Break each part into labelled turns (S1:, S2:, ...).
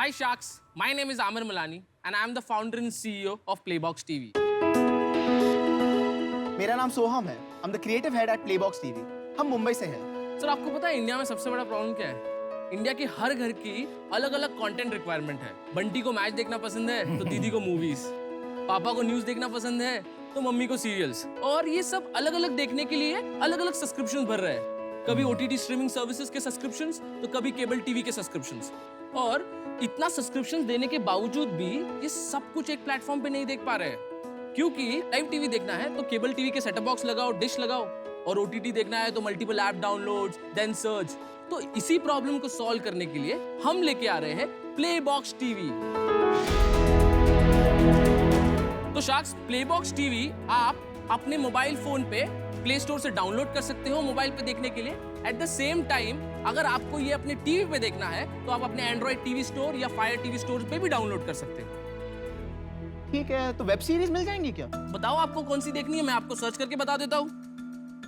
S1: Hi Sharks, my name is Amar Malani and I am the founder and CEO of Playbox TV.
S2: मेरा नाम सोहम है। I'm the creative head at Playbox TV. हम मुंबई से हैं।
S1: Sir आपको पता है इंडिया में सबसे बड़ा प्रॉब्लम क्या है? इंडिया के हर घर की अलग अलग कंटेंट रिक्वायरमेंट है। बंटी को मैच देखना पसंद है तो दीदी को मूवीज, पापा को न्यूज देखना पसंद है तो मम्मी को सीरियल्स, और ये सब अलग अलग देखने के लिए अलग अलग सब्सक्रिप्शन भर रहे हैं। कभी OTT स्ट्रीमिंग सर्विसेज के सब्सक्रिप्शंस तो कभी केबल टीवी के सब्सक्रिप्शंस। और इतना सब्सक्रिप्शन देने के बावजूद भी ये सब कुछ एक प्लेटफॉर्म पे नहीं देख पा रहे हैं, क्योंकि लाइव टीवी देखना है तो केबल टीवी के सेटअप बॉक्स लगाओ, डिश लगाओ, और OTT देखना है तो multiple app downloads, then search. तो इसी प्रॉब्लम को सॉल्व करने के लिए हम लेके आ रहे हैं प्लेबॉक्स टीवी। तो शार्क्स, प्लेबॉक्स टीवी आप अपने मोबाइल फोन पे प्ले स्टोर से डाउनलोड कर सकते हो मोबाइल पे देखने के लिए। एट द सेम टाइम अगर आपको ये अपने टीवी पे देखना है तो आप अपने एंड्रॉइड टीवी स्टोर या फायर टीवी स्टोर पे भी डाउनलोड कर सकते हो।
S2: ठीक है, तो वेब सीरीज मिल जाएंगी क्या?
S1: बताओ आपको कौन सी देखनी है, मैं आपको सर्च करके बता देता हूँ।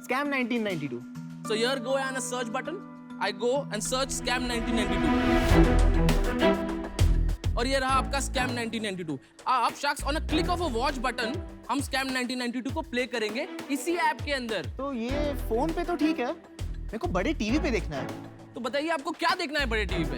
S2: Scam 1992.
S1: So here go and a search button. I go and search Scam 1992. और ये रहा आपका Scam 1992. आप sharks on a click of a watch button हम Scam 1992 को प्ले करेंगे इसी ऐप के अंदर।
S2: तो ये फोन पे तो ठीक है, मेरे को बड़े टीवी पे देखना है।
S1: तो बताइए आपको क्या देखना है बड़े टीवी पे?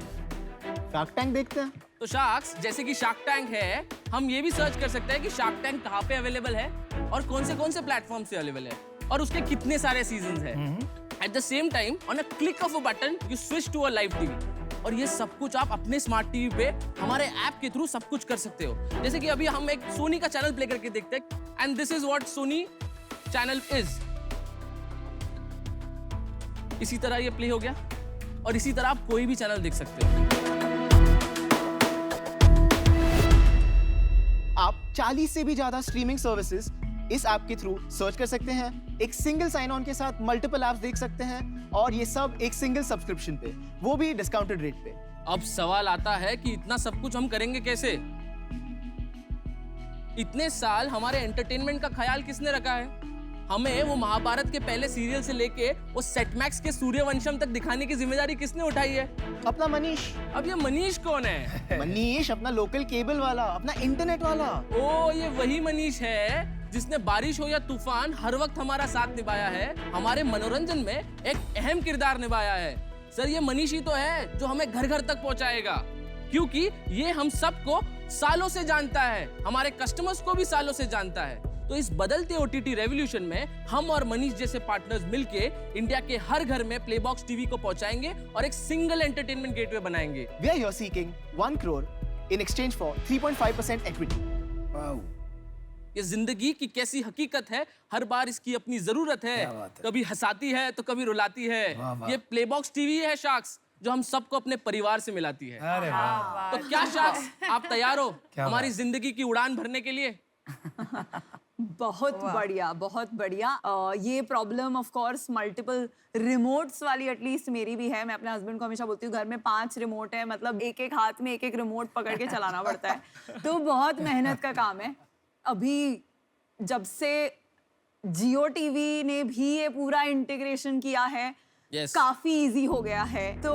S2: शार्क टैंक देखते हैं।
S1: तो शार्क्स, जैसे कि शार्क टैंक है, हम ये भी सर्च कर सकते हैं कि शार्क टैंक कहाँ पे अवेलेबल है और कौन से प्लेटफॉर्म से अवेलेबल है और उसके कितने सारे सीजन्स हैं। At the same time on a click of a button you switch to a live TV, और ये सब कुछ आप अपने स्मार्ट टीवी पे हमारे ऐप के थ्रू सब कुछ कर सकते हो। जैसे कि अभी हम एक सोनी का चैनल प्ले करके देखते हैं, and this is what Sony channel is. इसी तरह ये प्ले हो गया और इसी तरह आप कोई भी चैनल देख सकते हो।
S2: आप 40 से भी ज्यादा स्ट्रीमिंग सर्विसेज इस ऐप के थ्रू सर्च कर सकते हैं। एक सिंगल साइन ऑन के साथ मल्टीपल ऐप्स देख सकते हैं, और ये सब एक सिंगल सब्सक्रिप्शन पे, वो भी डिस्काउंटेड रेट पे।
S1: अब सवाल आता है कि इतना सब कुछ हम करेंगे कैसे? इतने साल हमारे एंटरटेनमेंट का ख्याल किसने रखा है? हमें वो महाभारत के पहले सीरियल से लेके वो सेटमैक्स के सूर्यवंशम तक दिखाने की जिम्मेदारी किसने उठाई है?
S2: अपना मनीष।
S1: अब ये मनीष कौन है?
S2: मनीष अपना लोकल केबल वाला, अपना इंटरनेट वाला।
S1: ओ, ये वही मनीष है जिसने बारिश हो या तूफान हर वक्त हमारा साथ निभाया है, हमारे मनोरंजन में एक अहम किरदार निभाया है। सर, ये मनीष ही तो है जो हमें घर घर तक पहुंचाएगा, क्योंकि ये हम सबको सालों से जानता है, हमारे कस्टमर्स को भी सालों से जानता है। तो इस बदलते OTT रेवोल्यूशन में हम और मनीष जैसे पार्टनर्स मिलके इंडिया के हर घर में प्लेबॉक्स टीवी को पहुंचाएंगे और एक सिंगल एंटरटेनमेंट गेटवे बनाएंगे।
S2: We are here seeking 1 crore in exchange for 3.5% equity.
S3: Wow,
S1: ये जिंदगी की कैसी हकीकत है, हर बार इसकी अपनी जरूरत है। कभी हंसाती है तो कभी रुलाती है। ये प्लेबॉक्स टीवी है शार्क्स, जो हम सबको अपने परिवार से मिलाती है।
S3: अरे वाह,
S1: तो क्या शार्क्स, आप तैयार हो हमारी जिंदगी की उड़ान भरने के लिए?
S4: बहुत बढ़िया, बहुत बढ़िया। ये problem of course multiple remotes वाली एटलीस्ट मेरी भी है। मैं अपने हस्बैंड को हमेशा बोलती हूँ घर में 5 रिमोट है, मतलब एक एक हाथ में एक एक रिमोट पकड़ के चलाना पड़ता है, तो बहुत मेहनत का काम है। अभी जब से जियो टीवी ने भी ये पूरा इंटीग्रेशन किया है, काफी इजी हो गया है। तो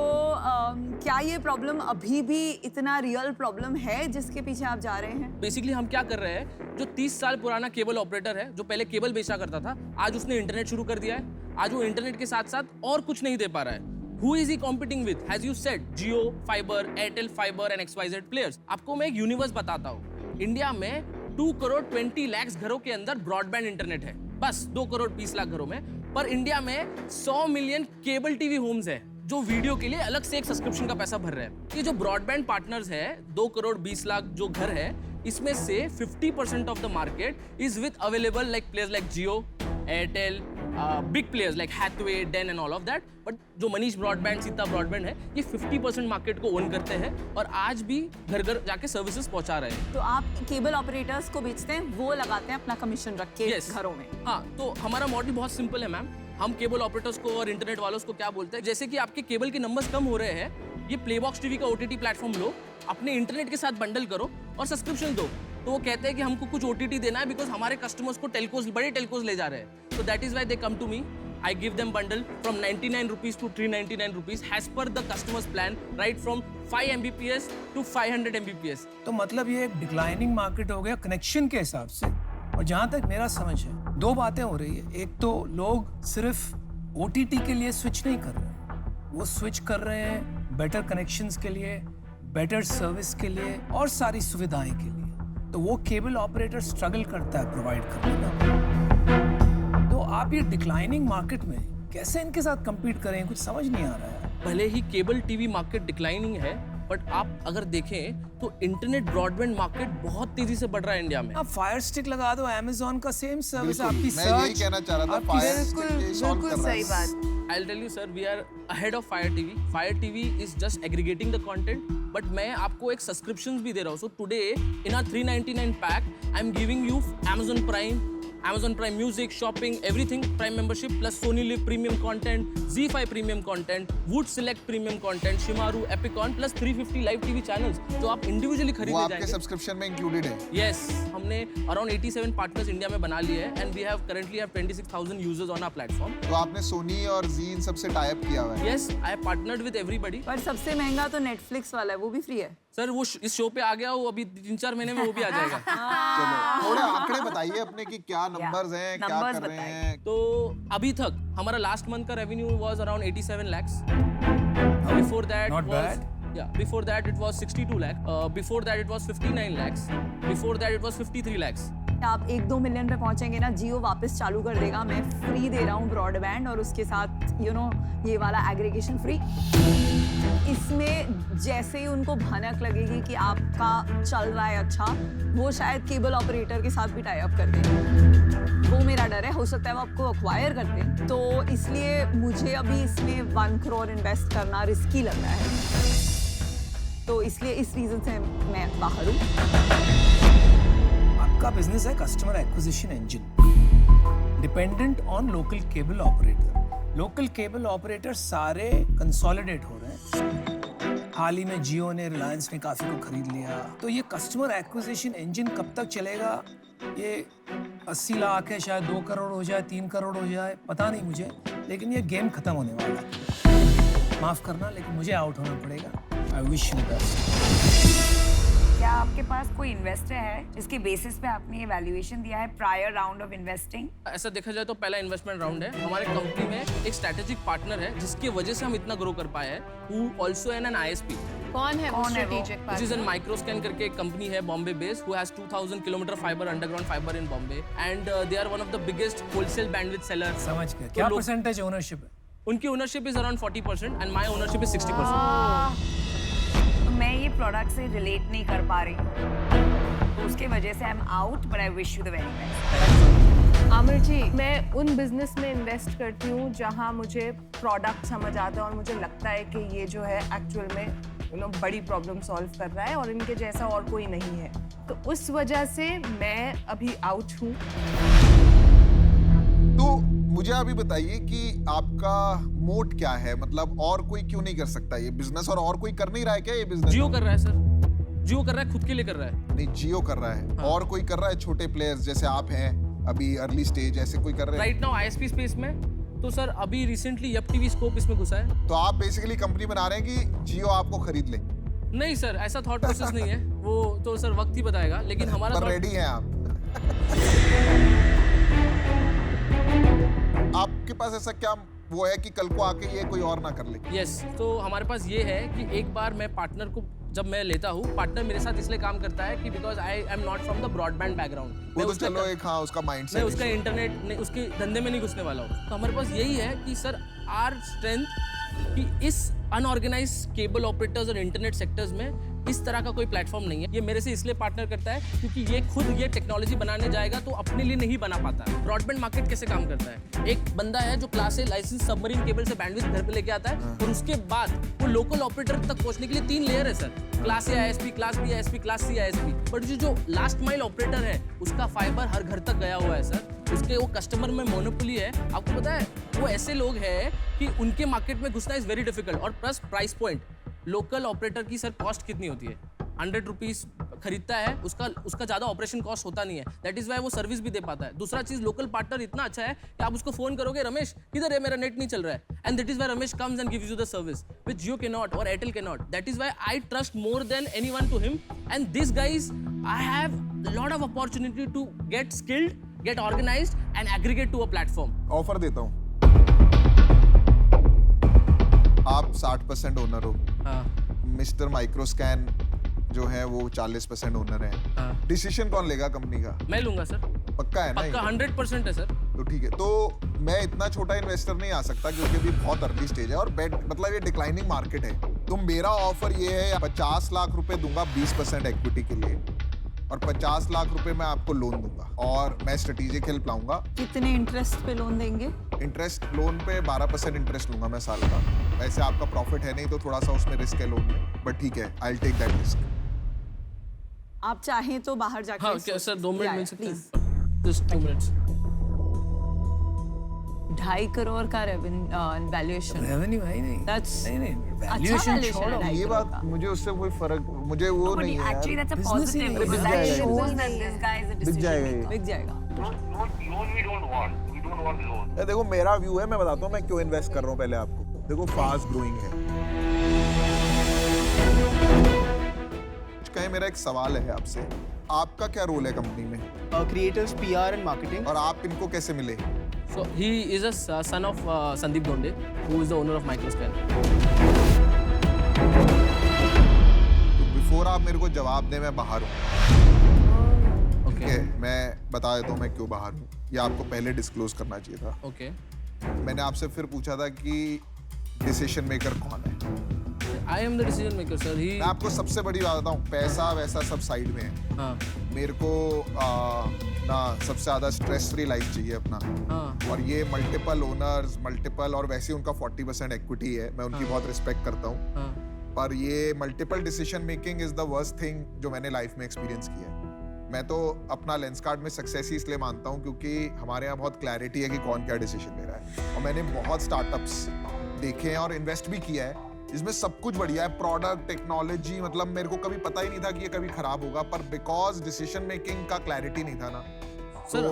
S4: क्या ये प्रॉब्लम अभी भी इतना रियल प्रॉब्लम है जिसके पीछे आप जा रहे हैं?
S1: बेसिकली हम क्या कर रहे हैं, जो 30 साल पुराना केबल ऑपरेटर है, जो पहले केबल बेचा करता था, आज उसने इंटरनेट शुरू कर दिया है। आज वो इंटरनेट के साथ साथ और कुछ नहीं दे पा रहा है। Who is he competing with? As you said, Jio, Fiber, Airtel Fiber and XYZ players. आपको मैं एक यूनिवर्स बताता हूँ। इंडिया में 2 करोड़ 20 लाख घरों के अंदर ब्रॉडबैंड इंटरनेट है, बस 2 करोड़ 20 लाख घरों में। पर इंडिया में 100 मिलियन केबल टीवी होम्स है जो वीडियो के लिए अलग से एक सब्सक्रिप्शन का पैसा भर रहे हैं। ये जो ब्रॉडबैंड पार्टनर्स है, 2 करोड़ 20 लाख जो घर है, इसमें से 50% of the market is with available like players like Jio, Airtel, big players like Hathway, Den and all of that. But जो मनीष ब्रॉडबैंड, सीता ब्रॉडबैंड है, ये 50% मार्केट को ओन करते हैं और आज भी घर घर जाके सर्विसेज पहुंचा रहे हैं।
S4: तो आप केबल ऑपरेटर्स को बेचते हैं, वो लगाते हैं अपना कमीशन रख के घरों में?
S1: हाँ, तो हमारा मॉडल बहुत सिंपल है मैम। हम केबल ऑपरेटर्स को और इंटरनेट वालों को क्या बोलते हैं, जैसे कि आपके केबल के नंबर्स कम हो रहे हैं, ये प्लेबॉक्स टीवी का OTT प्लेटफॉर्म लो, अपने इंटरनेट के साथ बंडल करो और सब्सक्रिप्शन दो। तो वो कहते हैं कि हमको कुछ OTT देना है, बिकॉज हमारे कस्टमर्स को टेलकोस, बड़े टेलकोस ले जा रहे हैं। तो that is why they come to me. I give them bundle from 99 rupees to 399 rupees as per the customer's plan, right from 5 Mbps to 500 Mbps.
S3: तो मतलब ये एक डिक्लाइनिंग मार्केट हो गया कनेक्शन के हिसाब से। और जहाँ तक मेरा समझ है, दो बातें हो रही है। एक तो लोग सिर्फ OTT के लिए स्विच नहीं कर रहे हैं, वो स्विच कर रहे हैं बेटर कनेक्शंस के लिए, बेटर सर्विस के लिए और सारी सुविधाएं के लिए। तो वो केबल ऑपरेटर स्ट्रगल करता है प्रोवाइड करने में। तो आप ये डिक्लाइनिंग मार्केट में कैसे इनके साथ compete करें, कुछ समझ नहीं आ रहा है।
S1: भले ही केबल टीवी मार्केट डिक्लाइनिंग है, बट आप अगर देखें तो इंटरनेट ब्रॉडबैंड मार्केट बहुत तेजी से बढ़ रहा है इंडिया में।
S3: आप फायर स्टिक लगा दो, Amazon का सेम सर्विस,
S5: बिल्कुल,
S3: आपकी
S5: मैं यही
S3: सर्च,
S5: कहना चाह रहा था,
S3: आपकी
S5: फायर स्टिक ये solve कर रहा है।
S1: I'll tell you sir, we are ahead of Fire TV. Fire TV is just aggregating the content, but मैं आपको एक subscriptions भी दे रहा हूँ. So today in our 399 pack, I'm giving you Amazon Prime Music, shopping, everything, Prime membership plus Sony Live premium content, ZEE5 premium content, Wood Select premium content, Shimaru, Epicon plus 350 live TV channels जो आप individually
S5: वो
S1: खरीदने
S5: आपके
S1: जाएंगे.
S5: Subscription में included है।
S1: Yes, हमने around 87 partners India में बना लिए हैं and we have currently have 26,000 users on our platform.
S5: तो आपने सोनी और जी इन सबसे टाई अप किया हुआ है।
S1: Yes, I have partnered with everybody.
S4: पर सबसे महंगा तो नेटफ्लिक्स वाला है, वो भी फ्री है।
S1: सर वो इस शो पे आ गया, वो अभी 3-4 महीने में वो भी आ जाएगा।
S5: चलो थोड़े आंकड़े बताइए अपने कि क्या नंबर्स हैं, क्या
S4: numbers
S5: कर रहे
S4: बताइए।
S5: हैं।
S1: तो अभी तक हमारा लास्ट मंथ का revenue was around 87 lakhs. Before that
S3: Not
S1: was
S3: bad.
S1: yeah, before that it was 62 lakh. Before that it was 59 lakhs. Before that it was 53 lakhs.
S4: आप 1-2 मिलियन पे पहुंचेंगे ना, जियो वापस चालू कर देगा। मैं फ्री दे रहा हूँ ब्रॉडबैंड और उसके साथ ये वाला एग्रीगेशन फ्री। इसमें जैसे ही उनको भनक लगेगी कि आपका चल रहा है अच्छा, वो शायद केबल ऑपरेटर के साथ भी टाई अप कर देंगे। वो मेरा डर है, हो सकता है वो आपको अक्वायर कर दें। तो इसलिए मुझे अभी इसमें 1 करोड़ इन्वेस्ट करना रिस्की लग रहा है। तो इसलिए इस रीजन से मैं बाहर हूँ।
S3: आपका बिजनेस है customer acquisition engine, dependent on local cable operator. Local cable operator सारे कंसोलिडेट हो रहे हैं। हाल ही में जियो ने, रिलायंस ने काफी को खरीद लिया। तो ये कस्टमर एक्विजिशन इंजन कब तक चलेगा? ये 80 लाख है, शायद 2 करोड़ हो जाए, 3 करोड़ हो जाए, पता नहीं मुझे, लेकिन ये गेम खत्म होने वाला है। माफ करना, लेकिन मुझे आउट होना पड़ेगा। आई विश यू द बेस्ट।
S6: क्या आपके पास कोई इन्वेस्टर है जिसके बेसिस पे आपने ये वैल्यूएशन दिया है प्रायर राउंड ऑफ इन्वेस्टिंग?
S1: ऐसा देखा जाए तो पहला इन्वेस्टमेंट राउंड है। हमारे कंपनी में एक स्ट्रेटेजिक पार्टनर है जिसकी वजह से हम इतना ग्रो कर पाए हैं, who also an ISP.
S7: कौन है वो
S6: कौन है वो?
S7: Strategic
S1: Which is in Microscan करके एक कंपनी है Bombay based, who has 2000 kilometre fibre underground fibre in Bombay and they are one of the biggest wholesale bandwidth seller.
S3: समझ गया। क्या
S1: लोग-
S3: परसेंटेज ओनरशिप है?
S1: उनकी ownership is around 40% and my ownership is 60%.
S6: तो मैं ये प्रोडक्ट से रिलेट नहीं कर पा रही हूँ, तो उसके वजह से I am out, but I wish you the very best.
S7: Aamir ji, मैं उन बिजनेस में इन्वेस्ट करती हूँ जहाँ मुझे प्रोडक्ट समझ आता है और मुझे लगता है कि ये जो है एक्चुअल में बड़ी प्रॉब्लम सॉल्व कर रहा है और इनके जैसा और कोई नहीं है। तो उस वजह से मैं अभी आउट हूँ।
S5: तो मुझे अभी बताइए कि आपका मोट क्या है, मतलब और कोई क्यों नहीं कर सकता ये बिजनेस, और कोई कर नहीं रहा है क्या ये बिजनेस?
S1: जियो कर रहा है सर, जियो कर रहा है, खुद के लिए कर रहा है।
S5: नहीं, जियो कर रहा है।
S1: हाँ।
S5: और कोई कर रहा है? छोटे प्लेयर्स जैसे आप हैं अभी अर्ली स्टेज, ऐसे कोई कर रहे हैं?
S1: राइट नाउ ISP स्पेस में तो सर अभी रिसेंटली यप टीवी स्कोप इसमें घुसा है।
S5: तो आप बेसिकली कंपनी बना रहे हैं कि जियो आपको खरीद ले?
S1: नहीं सर, ऐसा थॉट प्रोसेस नहीं है, वो तो सर वक्त ही बताएगा, लेकिन हमारा
S5: पर
S1: thought-
S5: रेडी हैं आप? आपके पास ऐसा क्या वो है कि कल को आके ये कोई और ना कर ले?
S1: यस, तो हमारे पास ये है कि एक बार मैं पार्टनर को जब मैं लेता हूँ, पार्टनर मेरे साथ इसलिए काम करता है कि because I am not from the broadband background.
S5: वो तो चलो एक, हाँ, उसका
S1: मैं
S5: माइंडसेट
S1: उसका इंटरनेट नहीं, उसके धंधे में नहीं घुसने वाला हूँ। तो हमारे पास यही है कि सर आर स्ट्रेंथ कि इस अनऑर्गेनाइज केबल ऑपरेटर्स और इंटरनेट सेक्टर्स में इस तरह का कोई प्लेटफॉर्म नहीं है। ये मेरे से इसलिए पार्टनर करता है क्योंकि ये खुद ये टेक्नोलॉजी बनाने जाएगा तो अपने लिए नहीं बना पाता है। ब्रॉडबैंड मार्केट कैसे काम करता है? एक बंदा है जो class A licence submarine cable से बैंडविड्थ घर पे लेके आता है और उसके बाद वो लोकल ऑपरेटर तक पहुंचने के लिए 3 लेयर है sir, class A ISP, class B ISP, class C ISP। But जो लास्ट माइल ऑपरेटर है उसका फाइबर हर घर तक गया हुआ है सर, उसके वो कस्टमर में मोनोपोली है। आपको पता है वो ऐसे लोग हैं कि उनके मार्केट में घुसना इज वेरी डिफिकल्ट। और plus price point, local operator की सर कॉस्ट कितनी होती है? 100 रुपीज खरीदता है उसका ज़्यादा ऑपरेशन कॉस्ट होता नहीं है, दैट इज़ वाई वो सर्विस भी दे पाता है। दूसरा चीज़, लोकल पार्टनर इतना अच्छा है कि आप उसको फ़ोन करोगे, रमेश किधर है, मेरा नेट नहीं चल रहा है, and that is why Ramesh comes and gives you the service which Jio के नॉट और एयरटेल के not. That is why I trust more than anyone to him, and this guys I have lot of opportunity to get skilled, get organised and aggregate to a platform.
S5: Offer देता हूँ, आप 60% owner हो,
S1: हाँ
S5: mister माइक्रोस्कैन जो है वो 40% owner है,
S1: हाँ,
S5: डिसीजन कौन लेगा कंपनी का?
S1: मैं लूंगा सर,
S5: पक्का है ना?
S1: पक्का
S5: ये?
S1: 100% है सर।
S5: तो ठीक है, तो मैं इतना छोटा इन्वेस्टर नहीं आ सकता क्योंकि अभी बहुत अर्ली स्टेज है और बेट मतलब ये डिक्लाइनिंग मार्केट है। तो मेरा ऑफर ये है, 50 लाख रुपए दूंगा 20% इक्विटी के लिए और 50 लाख रुपए मैं आपको लोन दूंगा और मैं स्ट्रेटेजिक हेल्प लाऊंगा।
S4: कितने इंटरेस्ट पे लोन देंगे?
S5: इंटरेस्ट लोन पे 12% इंटरेस्ट लूंगा मैं साल का। वैसे आपका प्रॉफिट है नहीं तो थोड़ा सा उसमें रिस्क है लोन में, बट ठीक है, I will take that risk.
S4: आप चाहें तो बाहर जाके
S1: हाँ क्या सर, 2 मिनट मिल सकते
S4: प्लीज।
S1: हैं? Just 2 minutes।
S4: 2.5 करोड़ का वैल्यूएशन,
S3: रेवेन्यू है ही नहीं।
S4: That's
S3: नहीं
S4: अच्छा
S3: वैल्यूएशन
S4: valuation
S3: छोड़ो।
S4: है।
S5: ये बात मुझे उससे कोई फर्क, मुझे वो नहीं है
S6: Actually,
S5: यार।
S6: that's a
S3: Business he
S6: positive
S3: नहीं है।
S6: because
S5: बिक
S6: that
S5: जाएगा
S6: shows
S5: ये।
S6: that this guy is a
S5: बिक
S6: decision
S5: जाएगा ये।
S6: maker.
S4: बिक जाएगा।
S8: Loan we don't want. We don't want loan.
S5: ये देखो मेरा व्यू है, मैं बताता हूँ मैं क्यों इन्वेस्ट कर रहा हूँ पहले आपको। देखो फास्ट ग्रोइंग है। कहीं मेरा एक सवाल है आपसे, आपका क्या रोल है कंपनी में
S2: क्रिएटिव्स, PR एंड मार्केटिंग।
S5: और आप इनको कैसे मिले?
S1: So he is a son of Sandeep Donde, who is the owner of Microscan.
S5: तो बिफोर आप मेरे को जवाब दें, मैं बाहर हूँ। ठीक है, मैं बता देता हूँ मैं क्यों बाहर हूँ। ये आपको पहले डिस्क्लोज करना चाहिए था।
S1: Okay.
S5: मैंने आपसे फिर पूछा था कि डिसीजन मेकर कौन है।
S1: I am the decision maker, sir. He.
S5: मैं आपको सबसे बड़ी बात बताऊँ, पैसा वैसा सब साइड में है।
S1: हाँ
S5: मेरे को ना सबसे ज़्यादा स्ट्रेस फ्री लाइफ चाहिए अपना।
S1: हाँ
S5: और ये मल्टीपल ओनर्स, मल्टीपल, और वैसे उनका 40% इक्विटी है, मैं उनकी बहुत रिस्पेक्ट करता हूँ,
S1: हाँ
S5: पर ये multiple decision making is the worst thing जो मैंने लाइफ में एक्सपीरियंस किया है। मैं तो अपना लेंस कार्ड में सक्सेस ही इसलिए मानता हूँ क्योंकि हमारे यहाँ बहुत क्लैरिटी है कि कौन क्या डिसीजन ले रहा है, और मैंने बहुत स्टार्टअप्स देखे हैं और इन्वेस्ट भी किया है जिसमें सब कुछ बढ़िया है, प्रोडक्ट, टेक्नोलॉजी, मतलब मेरे को कभी पता ही नहीं था कि ये कभी खराब होगा, पर बिकॉज डिसीजन मेकिंग का क्लैरिटी नहीं था ना,
S1: Sir,
S5: तो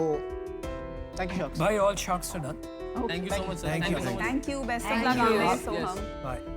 S2: थैंक यू शख्स।
S3: भाई all sharks are done.
S1: thank you so much, sir.
S3: Thank you.
S4: Thank you. Best of
S6: Thank
S4: luck
S6: you.
S4: always,
S1: Yes.
S4: Soham.
S3: Bye.